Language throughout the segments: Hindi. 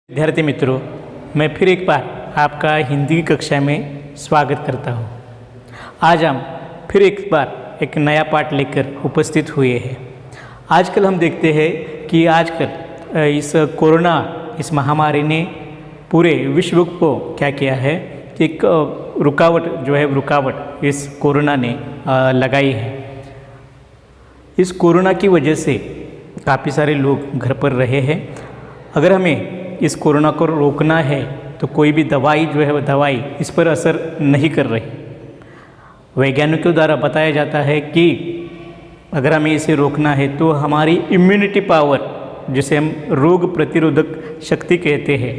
विद्यार्थी मित्रों, मैं फिर एक बार आपका हिंदी की कक्षा में स्वागत करता हूँ। आज हम फिर एक बार एक नया पाठ लेकर उपस्थित हुए हैं। आजकल हम देखते हैं कि आजकल इस कोरोना इस महामारी ने पूरे विश्व को क्या किया है कि एक रुकावट इस कोरोना ने लगाई है। इस कोरोना की वजह से काफ़ी सारे लोग घर पर रहे हैं। अगर हमें इस कोरोना को रोकना है तो कोई भी दवाई वो दवाई इस पर असर नहीं कर रही। वैज्ञानिकों द्वारा बताया जाता है कि अगर हमें इसे रोकना है तो हमारी इम्यूनिटी पावर, जिसे हम रोग प्रतिरोधक शक्ति कहते हैं,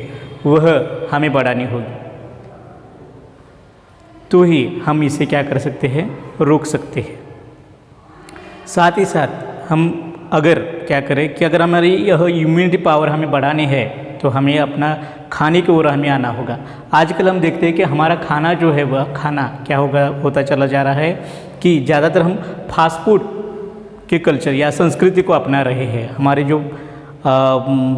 वह हमें बढ़ानी होगी, तो ही हम इसे क्या कर सकते हैं, रोक सकते हैं। साथ ही साथ हम अगर क्या करें कि अगर हमारी यह इम्यूनिटी पावर हमें बढ़ानी है तो हमें अपना खाने की ओर हमें आना होगा। आजकल हम देखते हैं कि हमारा खाना वह खाना क्या होता चला जा रहा है कि ज़्यादातर हम फास्ट फूड के कल्चर या संस्कृति को अपना रहे हैं। हमारे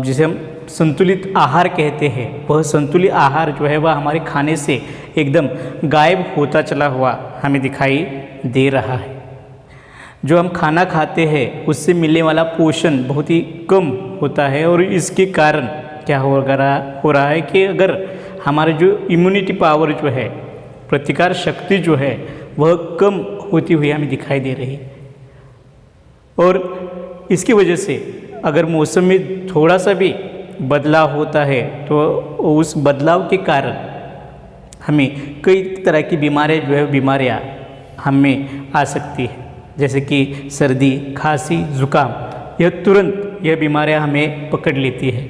जिसे हम संतुलित आहार कहते हैं, वह संतुलित आहार वह हमारे खाने से एकदम गायब होता चला हुआ हमें दिखाई दे रहा है। जो हम खाना खाते हैं उससे मिलने वाला पोषण बहुत ही कम होता है और इसके कारण क्या हो रहा है कि अगर हमारे जो इम्यूनिटी पावर है, प्रतिकार शक्ति वह कम होती हुई हमें दिखाई दे रही है। और इसकी वजह से अगर मौसम में थोड़ा सा भी बदलाव होता है तो उस बदलाव के कारण हमें कई तरह की बीमारियां हमें आ सकती है, जैसे कि सर्दी, खांसी, जुकाम। यह बीमारियां हमें पकड़ लेती है।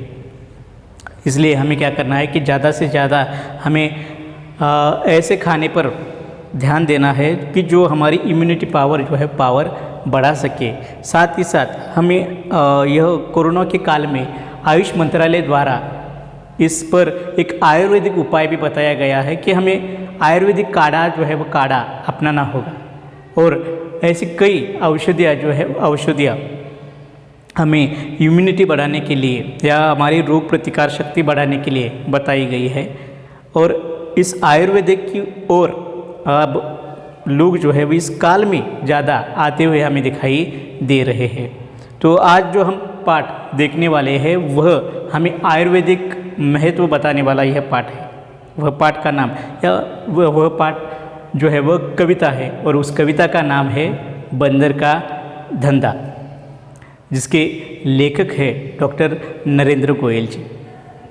इसलिए हमें क्या करना है कि ज़्यादा से ज़्यादा हमें ऐसे खाने पर ध्यान देना है कि जो हमारी इम्यूनिटी पावर पावर बढ़ा सके। साथ ही साथ हमें यह कोरोना के काल में आयुष मंत्रालय द्वारा इस पर एक आयुर्वेदिक उपाय भी बताया गया है कि हमें आयुर्वेदिक काढ़ा वह काढ़ा अपनाना होगा। और ऐसी कई औषधियाँ हमें इम्यूनिटी बढ़ाने के लिए या हमारी रोग प्रतिकार शक्ति बढ़ाने के लिए बताई गई है। और इस आयुर्वेदिक की ओर अब लोग वो इस काल में ज़्यादा आते हुए हमें दिखाई दे रहे हैं। तो आज जो हम पाठ देखने वाले हैं वह हमें आयुर्वेदिक महत्व बताने वाला यह पाठ है। वह पाठ का नाम या वह पाठ वह कविता है, और उस कविता का नाम है बंदर का धंधा, जिसके लेखक है डॉक्टर नरेंद्र गोयल जी।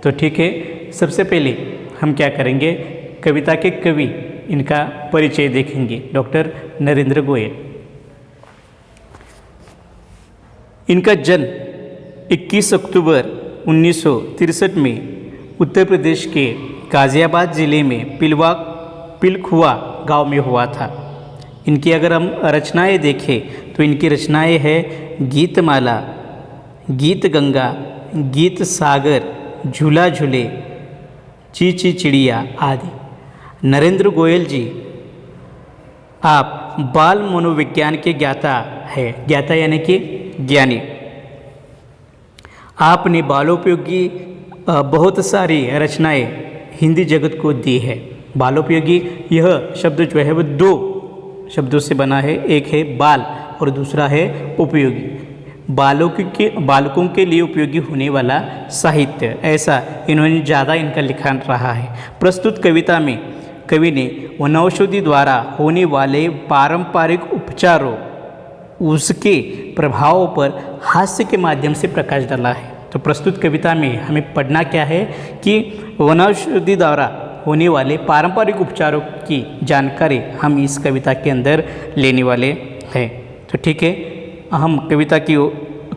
तो ठीक है, सबसे पहले हम क्या करेंगे, कविता के कवि इनका परिचय देखेंगे। डॉक्टर नरेंद्र गोयल, इनका जन्म 21 अक्टूबर 1963 में उत्तर प्रदेश के गाज़ियाबाद ज़िले में पिलखुआ गांव में हुआ था। इनकी अगर हम रचनाएं देखें तो इनकी रचनाएं हैं गीतमाला, गीत गंगा, गीत सागर, झूला झूले, ची चिड़िया आदि। नरेंद्र गोयल जी आप बाल मनोविज्ञान के ज्ञाता यानी कि ज्ञानी। आपने बालोपयोगी बहुत सारी रचनाएं हिंदी जगत को दी है। बालोपयोगी यह शब्द वह दो शब्दों से बना है, एक है बाल और दूसरा है उपयोगी। बालकों के लिए उपयोगी होने वाला साहित्य, ऐसा इन्होंने ज़्यादा इनका लिखा रहा है। प्रस्तुत कविता में कवि ने वनौषधि द्वारा होने वाले पारंपरिक उपचारों, उसके प्रभावों पर हास्य के माध्यम से प्रकाश डाला है। तो प्रस्तुत कविता में हमें पढ़ना क्या है कि वनौषधि द्वारा होने वाले पारंपरिक उपचारों की जानकारी हम इस कविता के अंदर लेने वाले हैं। तो ठीक है, हम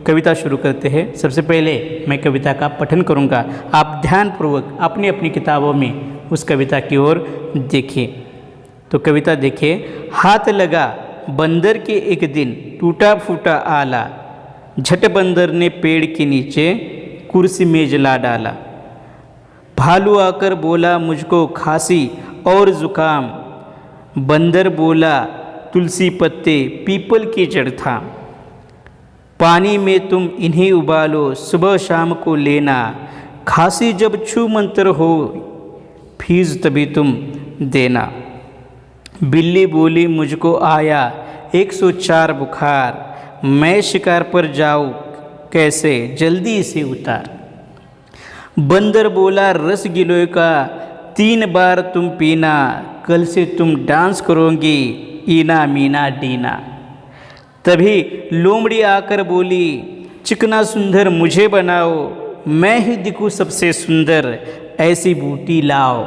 कविता शुरू करते हैं। सबसे पहले मैं कविता का पठन करूंगा, आप ध्यानपूर्वक अपनी अपनी किताबों में उस कविता की ओर देखिए। तो कविता देखिए। हाथ लगा बंदर के एक दिन, टूटा फूटा आला, झट बंदर ने पेड़ के नीचे कुर्सी मेज ला डाला। भालू आकर बोला मुझको खांसी और जुकाम, बंदर बोला तुलसी पत्ते पीपल की जड़ था। पानी में तुम इन्हें उबालो, सुबह शाम को लेना, खांसी जब छू मंतर हो, फीस तभी तुम देना। बिल्ली बोली मुझको आया 104 बुखार, मैं शिकार पर जाऊँ कैसे, जल्दी इसे उतार। बंदर बोला रस गिलोय का 3 बार तुम पीना, कल से तुम डांस करोगी ईना मीना डीना। तभी लोमड़ी आकर बोली चिकना सुंदर मुझे बनाओ, मैं ही दिखूँ सबसे सुंदर, ऐसी बूटी लाओ।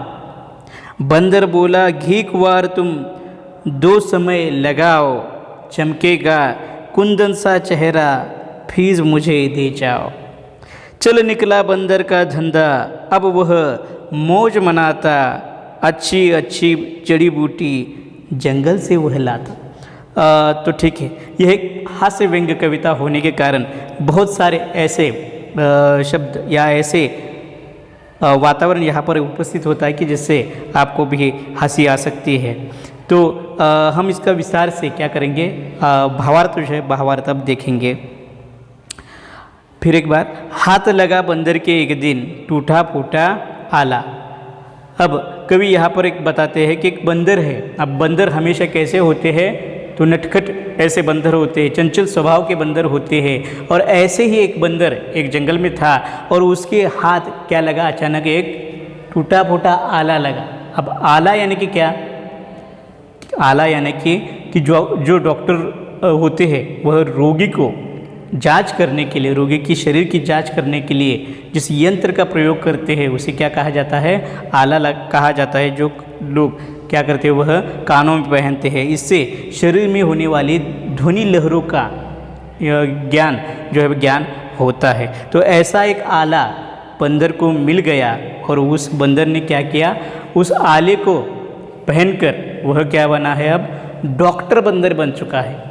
बंदर बोला घी कुंवार तुम 2 समय लगाओ, चमकेगा कुंदन सा चेहरा, फीस मुझे दे जाओ। चल निकला बंदर का धंधा, अब वह मौज मनाता, अच्छी अच्छी जड़ी बूटी जंगल से वह लाता। तो ठीक है, यह एक हास्य व्यंग्य कविता होने के कारण बहुत सारे ऐसे शब्द या ऐसे वातावरण यहाँ पर उपस्थित होता है कि जिससे आपको भी हंसी आ सकती है। तो हम इसका विस्तार से क्या करेंगे, भावार्थ जो है भावार्थ अब देखेंगे। फिर एक बार, हाथ लगा बंदर के एक दिन, टूटा फूटा आला। अब कवि यहाँ पर एक बताते हैं कि एक बंदर है। अब बंदर हमेशा कैसे होते हैं, तो नटखट ऐसे बंदर होते हैं, चंचल स्वभाव के बंदर होते हैं। और ऐसे ही एक बंदर एक जंगल में था और उसके हाथ क्या लगा, अचानक एक टूटा फूटा आला लगा। अब आला यानी कि क्या, आला यानी कि जो डॉक्टर होते हैं वह रोगी को जांच करने के लिए, रोगी की शरीर की जांच करने के लिए जिस यंत्र का प्रयोग करते हैं उसे क्या कहा जाता है, आला कहा जाता है। जो लोग क्या करते हैं वह कानों में पहनते हैं, इससे शरीर में होने वाली ध्वनि लहरों का ज्ञान जो है ज्ञान होता है। तो ऐसा एक आला बंदर को मिल गया और उस बंदर ने क्या किया, उस आले को पहनकर वह क्या बना है, अब डॉक्टर बंदर बन चुका है।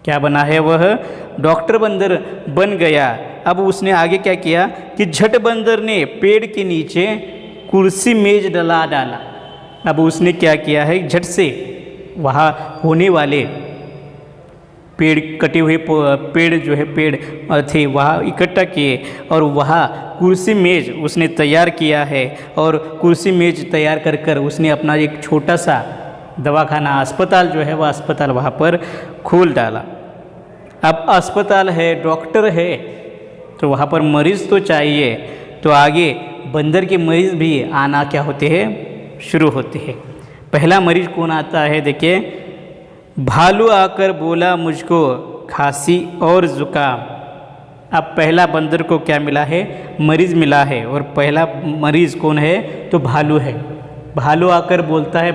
क्या बना है, वह डॉक्टर बंदर बन गया। अब उसने आगे क्या किया कि झट बंदर ने पेड़ के नीचे कुर्सी मेज डाला। अब उसने क्या किया है, झट से वहाँ होने वाले पेड़, कटे हुए पेड़ जो है पेड़ थे वहाँ इकट्ठा किए और वहाँ कुर्सी मेज उसने तैयार किया है। और कुर्सी मेज तैयार कर कर उसने अपना एक छोटा सा दवाखाना, अस्पताल जो है वह अस्पताल वहाँ पर खोल डाला। अब अस्पताल है, डॉक्टर है, तो वहाँ पर मरीज़ तो चाहिए। तो आगे बंदर के मरीज़ भी आना क्या होते हैं, शुरू होते हैं। पहला मरीज़ कौन आता है, देखिए, भालू आकर बोला मुझको खांसी और ज़ुकाम। अब पहला बंदर को क्या मिला है, मरीज़ मिला है। और पहला मरीज़ कौन है, तो भालू है। भालू आकर बोलता है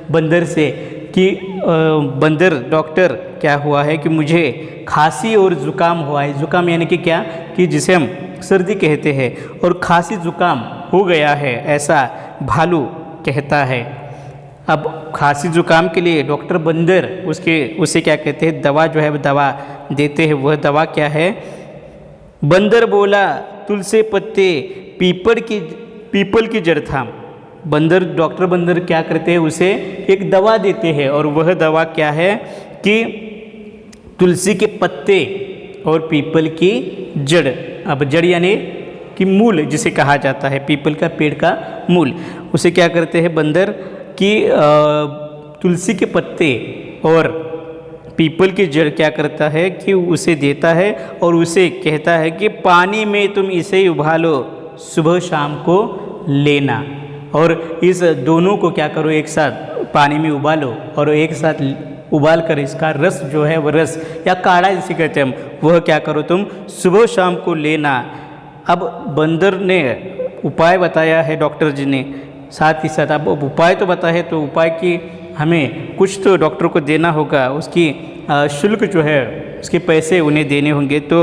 बंदर से कि बंदर डॉक्टर क्या हुआ है कि मुझे खांसी और ज़ुकाम हुआ है। ज़ुकाम यानी कि क्या, कि जिसे हम सर्दी कहते हैं, और खांसी ज़ुकाम हो गया है, ऐसा भालू कहता है। अब खांसी ज़ुकाम के लिए डॉक्टर बंदर उसे क्या कहते हैं, दवा जो है दवा देते हैं। वह दवा क्या है, बंदर बोला तुलसी पत्ते पीपल की जड़ थाम। डॉक्टर बंदर क्या करते हैं, उसे एक दवा देते हैं और वह दवा क्या है कि तुलसी के पत्ते और पीपल की जड़। अब जड़ यानी कि मूल जिसे कहा जाता है, पीपल का पेड़ का मूल, उसे क्या करते हैं बंदर कि तुलसी के पत्ते और पीपल की जड़ क्या करता है कि उसे देता है और उसे कहता है कि पानी में तुम इसे उबालो, सुबह शाम को लेना। और इस दोनों को क्या करो, एक साथ पानी में उबालो और एक साथ उबाल कर इसका रस जो है वह रस या काढ़ा जिसे कहते हैं हम, वह क्या करो तुम सुबह शाम को लेना। अब बंदर ने उपाय बताया है डॉक्टर जी ने, साथ ही साथ अब उपाय तो बताया है, तो उपाय की हमें कुछ तो डॉक्टर को देना होगा, उसकी शुल्क जो है उसके पैसे उन्हें देने होंगे। तो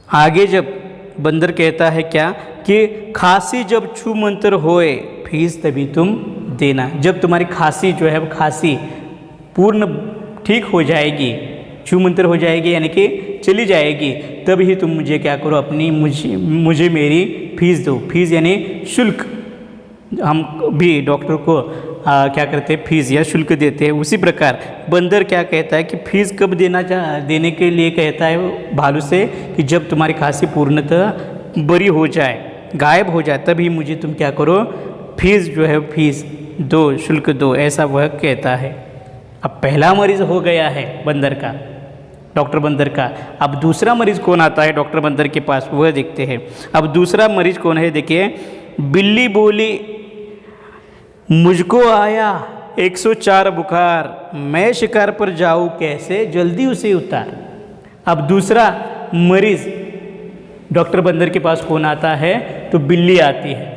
आगे जब बंदर कहता है क्या कि खांसी जब छू मंतर होए, फीस तभी तुम देना। जब तुम्हारी खांसी जो है वो खांसी पूर्ण ठीक हो जाएगी, छू मंतर हो जाएगी यानी कि चली जाएगी, तब ही तुम मुझे क्या करो, अपनी मुझे मेरी फीस दो। फीस यानी शुल्क, हम भी डॉक्टर को क्या करते हैं, फीस या शुल्क देते हैं। उसी प्रकार बंदर क्या कहता है कि फीस कब देने के लिए कहता है भालू से, कि जब तुम्हारी खांसी पूर्णतः बरी हो जाए, गायब हो जाए, तभी मुझे तुम क्या करो, फीस जो है फीस दो, शुल्क दो, ऐसा वह कहता है। अब पहला मरीज हो गया है बंदर का, डॉक्टर बंदर का। अब दूसरा मरीज कौन आता है डॉक्टर बंदर के पास, वह देखते हैं। अब दूसरा मरीज कौन है, देखिए। बिल्ली बोली, मुझको आया 104 बुखार, मैं शिकार पर जाऊं कैसे, जल्दी उसे उतार। अब दूसरा मरीज डॉक्टर बंदर के पास कौन आता है, तो बिल्ली आती है।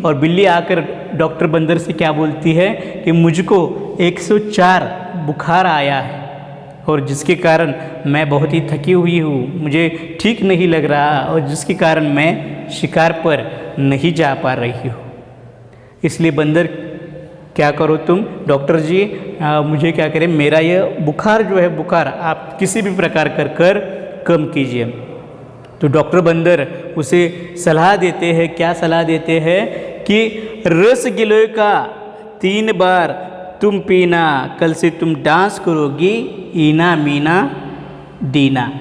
और बिल्ली आकर डॉक्टर बंदर से क्या बोलती है कि मुझको 104 बुखार आया है और जिसके कारण मैं बहुत ही थकी हुई हूँ, मुझे ठीक नहीं लग रहा, और जिसके कारण मैं शिकार पर नहीं जा पा रही हूँ। इसलिए बंदर क्या करो तुम, डॉक्टर जी मुझे क्या करें, मेरा यह बुखार जो है, बुखार आप किसी भी प्रकार कर कम कीजिए। तो डॉक्टर बंदर उसे सलाह देते हैं, क्या सलाह देते हैं कि रस गिलोय का 3 बार तुम पीना, कल से तुम डांस करोगी ईना मीना डीना।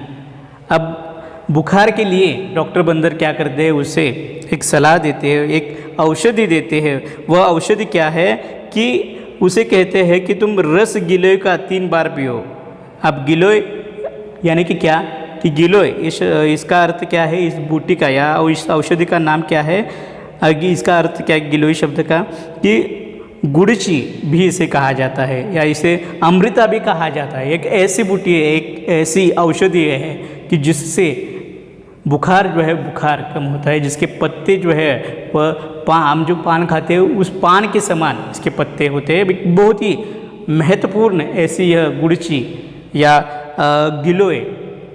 अब बुखार के लिए डॉक्टर बंदर क्या करते हैं, उसे एक सलाह देते हैं, एक औषधि देते हैं। वह औषधि क्या है कि उसे कहते हैं कि तुम रस गिलोय का 3 बार पियो। अब गिलोय यानी कि क्या, कि गिलोय इसका अर्थ क्या है, इस बूटी का या इस औषधि का नाम क्या है, इसका अर्थ क्या है गिलोय शब्द का, कि गुड़ची भी इसे कहा जाता है या इसे अमृता भी कहा जाता है। एक ऐसी बूटी है, एक ऐसी औषधि है कि जिससे बुखार जो है, बुखार कम होता है, जिसके पत्ते जो है वह हम जो पान खाते हैं उस पान के समान इसके पत्ते होते हैं। बहुत ही महत्वपूर्ण ऐसी यह गुड़ची या गिलोय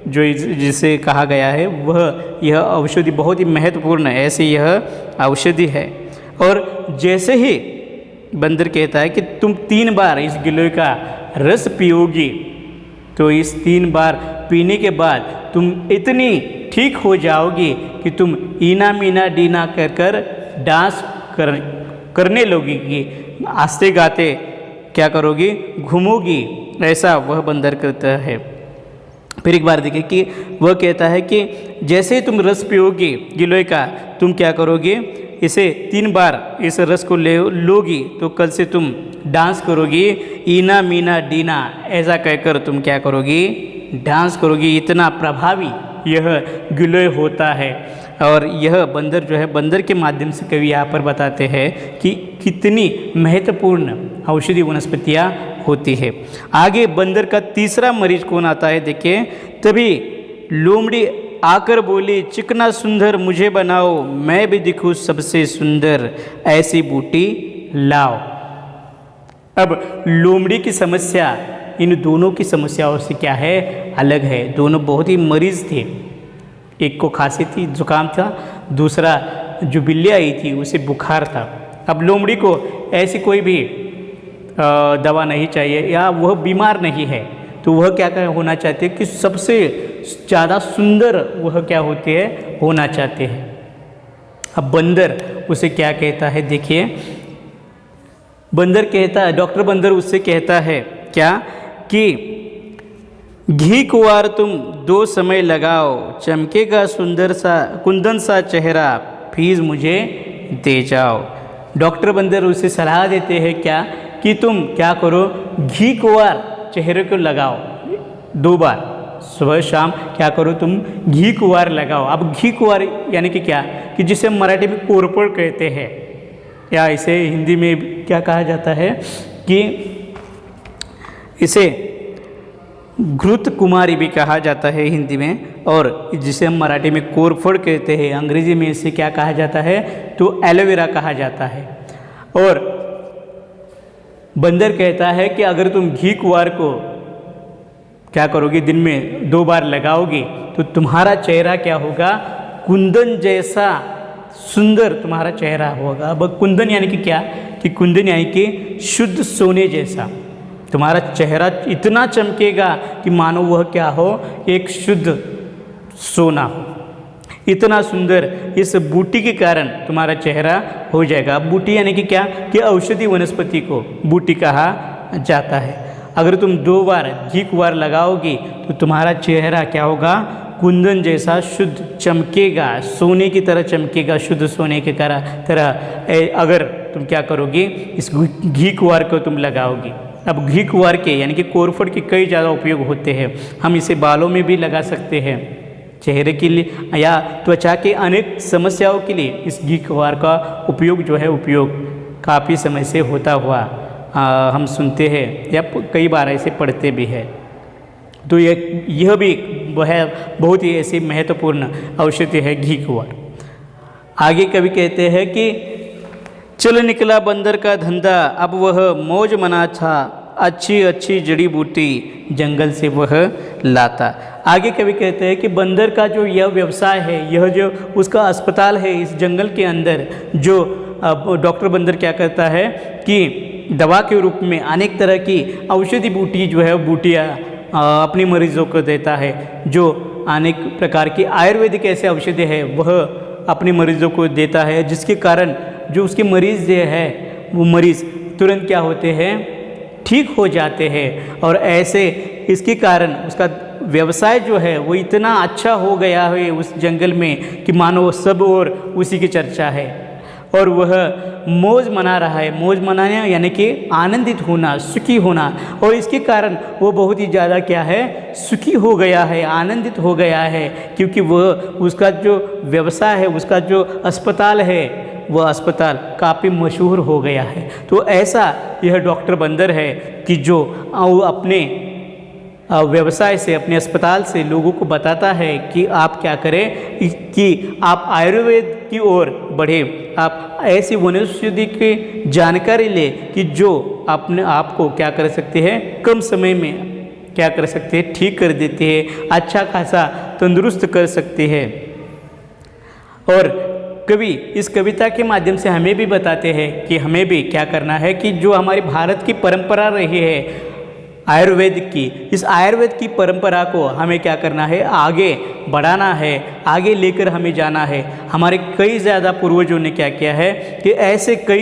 जो जिसे कहा गया है, वह यह औषधि बहुत ही महत्वपूर्ण ऐसी यह औषधि है। और जैसे ही बंदर कहता है कि तुम 3 बार इस गिलोय का रस पियोगी, तो इस 3 बार पीने के बाद तुम इतनी ठीक हो जाओगी कि तुम ईना मीना डीना कर डांस करने लगोगी, आस्ते गाते क्या करोगी, घूमोगी, ऐसा वह बंदर करता है। फिर एक बार देखिए कि वह कहता है कि जैसे ही तुम रस पियोगी गिलोय का, तुम क्या करोगे, इसे 3 बार इस रस को लोगी तो कल से तुम डांस करोगी ईना मीना डीना, ऐसा कहकर तुम क्या करोगी, डांस करोगी। इतना प्रभावी यह गिलोय होता है। और यह बंदर जो है, बंदर के माध्यम से कवि यहाँ पर बताते हैं कि कितनी महत्वपूर्ण औषधि वनस्पतियाँ होती है। आगे बंदर का तीसरा मरीज कौन आता है, देखिए। तभी लोमड़ी आकर बोली, चिकना सुंदर मुझे बनाओ, मैं भी दिखूं सबसे सुंदर, ऐसी बूटी लाओ। अब लोमड़ी की समस्या इन दोनों की समस्याओं से क्या है, अलग है। दोनों बहुत ही मरीज थे, एक को खांसी थी, जुकाम था, दूसरा जो बिल्ली आई थी उसे बुखार था। अब लोमड़ी को ऐसी कोई भी दवा नहीं चाहिए या वह बीमार नहीं है, तो वह क्या होना चाहते हैं कि सबसे ज़्यादा सुंदर वह क्या होते हैं, होना चाहते हैं। अब बंदर उसे क्या कहता है, देखिए। बंदर कहता है, डॉक्टर बंदर उससे कहता है क्या कि घी कुंवार तुम 2 समय लगाओ, चमकेगा सुंदर सा कुंदन सा चेहरा, फीस मुझे दे जाओ। डॉक्टर बंदर उसे सलाह देते हैं क्या कि तुम क्या करो, घी कुंवार चेहरे को लगाओ 2 बार, सुबह शाम क्या करो, तुम घी कुंवार लगाओ। अब घी कुंवार यानी कि क्या, कि जिसे हम मराठी में कोरपड़ कहते हैं या इसे हिंदी में क्या कहा जाता है कि इसे घृत कुमारी भी कहा जाता है हिंदी में, और जिसे हम मराठी में कोरफड़ कहते हैं, अंग्रेजी में इसे क्या कहा जाता है, तो एलोवेरा कहा जाता है। और बंदर कहता है कि अगर तुम घी कुंवार को क्या करोगे, दिन में 2 बार लगाओगे, तो तुम्हारा चेहरा क्या होगा, कुंदन जैसा सुंदर तुम्हारा चेहरा होगा। अब कुंदन यानी कि क्या, कि कुंदन यानी कि शुद्ध सोने जैसा तुम्हारा चेहरा इतना चमकेगा कि मानो वह क्या हो, एक शुद्ध सोना हो। इतना सुंदर इस बूटी के कारण तुम्हारा चेहरा हो जाएगा। अब बूटी यानी कि क्या, कि औषधि वनस्पति को बूटी कहा जाता है। अगर तुम 2 बार घी कुंवार लगाओगी तो तुम्हारा चेहरा क्या होगा, कुंदन जैसा शुद्ध चमकेगा, सोने की तरह चमकेगा, शुद्ध सोने की तरह अगर तुम क्या करोगे, इस घी कुंवार को तुम लगाओगे। अब घी कुंवार के यानी कि कोरफड के कई ज़्यादा उपयोग होते हैं। हम इसे बालों में भी लगा सकते हैं, चेहरे के लिए या त्वचा के अनेक समस्याओं के लिए इस घी कुंवार का उपयोग जो है उपयोग काफ़ी समय से होता हुआ हम सुनते हैं या कई बार ऐसे पढ़ते भी हैं। तो यह भी वह बहुत ही ऐसी महत्वपूर्ण औषधि है घी कुंवार। आगे कवि कहते हैं कि चल निकला बंदर का धंधा, अब वह मौज मना था, अच्छी अच्छी जड़ी बूटी जंगल से वह लाता। आगे कवि कहते हैं कि बंदर का जो यह व्यवसाय है, यह जो उसका अस्पताल है इस जंगल के अंदर, जो डॉक्टर बंदर क्या करता है कि दवा के रूप में अनेक तरह की औषधि बूटी जो है बूटियाँ अपने मरीजों को देता है। जो अनेक प्रकार की आयुर्वेदिक ऐसे औषधि है वह अपने मरीजों को देता है, जिसके कारण जो उसके मरीज़ जो है वो मरीज़ तुरंत क्या होते हैं, ठीक हो जाते हैं। और ऐसे इसके कारण उसका व्यवसाय जो है वो इतना अच्छा हो गया है उस जंगल में कि मानो सब और उसी की चर्चा है और वह मौज मना रहा है। मौज मनाना यानी कि आनंदित होना, सुखी होना, और इसके कारण वो बहुत ही ज़्यादा क्या है, सुखी हो गया है, आनंदित हो गया है, क्योंकि वह उसका जो व्यवसाय है, उसका जो अस्पताल है, वह अस्पताल काफ़ी मशहूर हो गया है। तो ऐसा यह डॉक्टर बंदर है कि जो अपने व्यवसाय से, अपने अस्पताल से लोगों को बताता है कि आप क्या करें कि आप आयुर्वेद की ओर बढ़े, आप ऐसी वनौषधि की जानकारी ले कि जो अपने आप को क्या कर सकते हैं, कम समय में क्या कर सकते हैं, ठीक कर देते हैं, अच्छा खासा तंदुरुस्त कर सकते हैं। और कवि इस कविता के माध्यम से हमें भी बताते हैं कि हमें भी क्या करना है कि जो हमारी भारत की परंपरा रही है आयुर्वेद की, इस आयुर्वेद की परंपरा को हमें क्या करना है, आगे बढ़ाना है, आगे लेकर हमें जाना है। हमारे कई ज़्यादा पूर्वजों ने क्या किया है कि ऐसे कई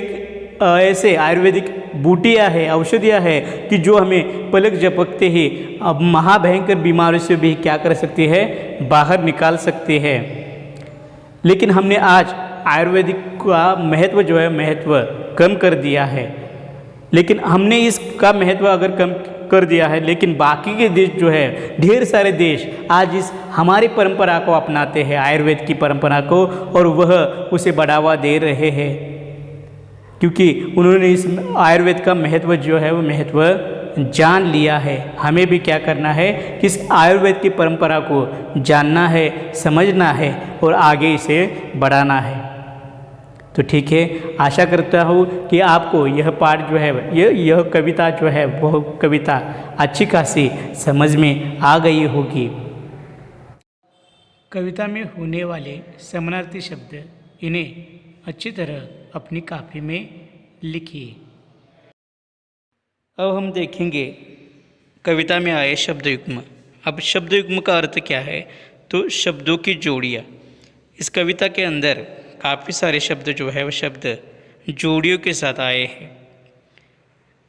ऐसे आयुर्वेदिक बूटियाँ हैं, औषधियाँ हैं कि जो हमें पलक झपकते ही अब महाभयंकर बीमारियों से भी क्या कर सकती है, बाहर निकाल सकते हैं। लेकिन हमने आज आयुर्वेदिक का महत्व जो है, महत्व कम कर दिया है। लेकिन हमने इसका महत्व अगर कम कर दिया है, लेकिन बाकी के देश जो है, ढेर सारे देश आज इस हमारी परंपरा को अपनाते हैं, आयुर्वेद की परंपरा को, और वह उसे बढ़ावा दे रहे हैं, क्योंकि उन्होंने इस आयुर्वेद का महत्व जो है वो महत्व जान लिया है। हमें भी क्या करना है कि इस आयुर्वेद की परंपरा को जानना है, समझना है और आगे इसे बढ़ाना है। तो ठीक है, आशा करता हूँ कि आपको यह पाठ जो है, यह कविता जो है, वह कविता अच्छी खासी समझ में आ गई होगी। कविता में होने वाले समानार्थी शब्द, इन्हें अच्छी तरह अपनी कॉपी में लिखिए। अब हम देखेंगे कविता में आए शब्द युग्म। अब शब्द युग्म का अर्थ क्या है, तो शब्दों की जोड़ियाँ। इस कविता के अंदर काफ़ी सारे शब्द जो है वो शब्द जोड़ियों के साथ आए हैं,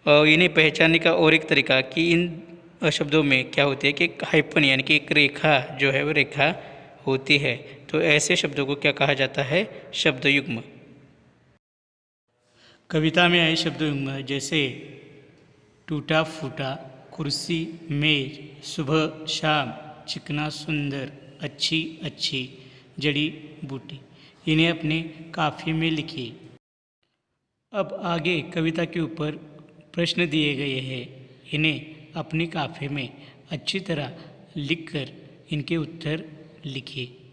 और इन्हें पहचानने का और एक तरीका कि इन शब्दों में क्या होती है कि हाइफन यानी कि एक रेखा जो है वो रेखा होती है। तो ऐसे शब्दों को क्या कहा जाता है, शब्द युग्म। कविता में आए शब्द युग्म जैसे टूटा फूटा, कुर्सी, मेज, सुबह शाम, चिकना सुंदर, अच्छी अच्छी, जड़ी बूटी, इन्हें अपने काफी में लिखिए। अब आगे कविता के ऊपर प्रश्न दिए गए हैं, इन्हें अपनी काफी में अच्छी तरह लिखकर इनके उत्तर लिखिए।